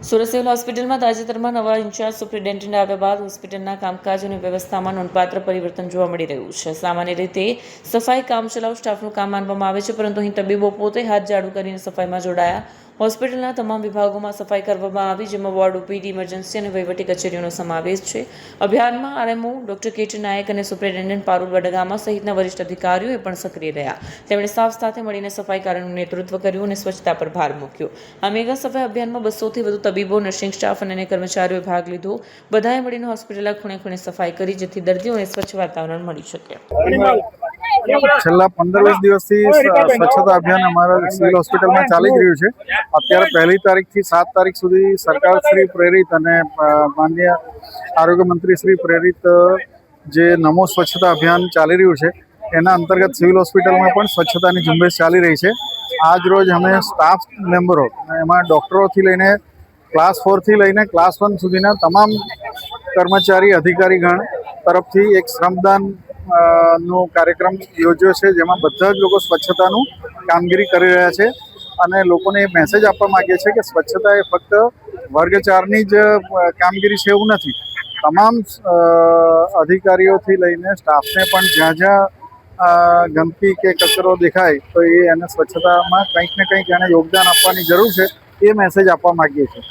Surat civil હોસ્પિટલમાં તાજેતરમાં નવા ઇન્ચાર્જ સુપ્રિન્ટેન્ડન્ટ આવ્યા બાદ હોસ્પિટલના કામકાજ અને વ્યવસ્થામાં નોંધપાત્ર પરિવર્તન જોવા મળી રહ્યું છે. સામાન્ય રીતે સફાઈ કામચલાઉ સ્ટાફનું કામ માનવામાં આવે છે, પરંતુ અહીં તબીબો પોતે હાથ જાડુ કરીને સફાઈમાં જોડાયા. હોસ્પિટલના તમામ વિભાગોમાં સફાઈ કરવામાં આવી, જેમાં વોર્ડ, ઓપીડી, ઇમરજન્સી અને વહીવટી કચેરીઓનો સમાવેશ છે. અભિયાનમાં આરએમઓ ડોક્ટર કેટી નાયક અને સુપ્રિન્ટેન્ડન્ટ પારુલ વડગામા સહિતના વરિષ્ઠ અધિકારીઓ પણ સક્રિય રહ્યા. તેમણે સ્ટાફ સાથે મળીને સફાઈ કાર્યનું નેતૃત્વ કર્યું અને સ્વચ્છતા પર ભાર મૂક્યો. આ મેગા સફાઈ અભિયાનમાં 200થી વધુ તબીબો, નર્સિંગ સ્ટાફ અને અન્ય કર્મચારીઓએ ભાગ લીધો. બધાએ મળીને હોસ્પિટલના ખૂણે ખૂણે સફાઈ કરી, જેથી દર્દીઓને સ્વચ્છ વાતાવરણ મળી શકે. છેલ્લા 15-20 દિવસથી સ્વચ્છતા અભિયાન અમારા સિવિલ હોસ્પિટલમાં ચાલી જ રહ્યું છે. અત્યારે 1 તારીખથી 7 તારીખ સુધી સરકારશ્રી પ્રેરિત અને માનનીય આરોગ્ય મંત્રી શ્રી પ્રેરિત જે નમો સ્વચ્છતા અભિયાન ચાલી રહ્યું છે, એના અંતર્ગત સિવિલ હોસ્પિટલમાં પણ સ્વચ્છતાની ઝુંબેશ ચાલી રહી છે. આજ રોજ અમે સ્ટાફ મેમ્બરો, એમાં ડૉક્ટરોથી લઈને ક્લાસ 4થી લઈને ક્લાસ 1 સુધીના તમામ કર્મચારી અધિકારીગણ તરફથી એક શ્રમદાન નો કાર્યક્રમ યોજ્યો છે, જેમાં બધા જ લોકો સ્વચ્છતાનું કામગીરી કરી રહ્યા છે. અને લોકોને એ મેસેજ આપવા માગીએ છીએ કે સ્વચ્છતા એ ફક્ત વર્ગ 4ની જ કામગીરી છે એવું નથી. તમામ અધિકારીઓથી લઈને સ્ટાફને પણ જ્યાં જ્યાં ગંદકી કે કચરો દેખાય તો એને સ્વચ્છતામાં કંઈક ને કંઈક એને યોગદાન આપવાની જરૂર છે, એ મેસેજ આપવા માગીએ છીએ.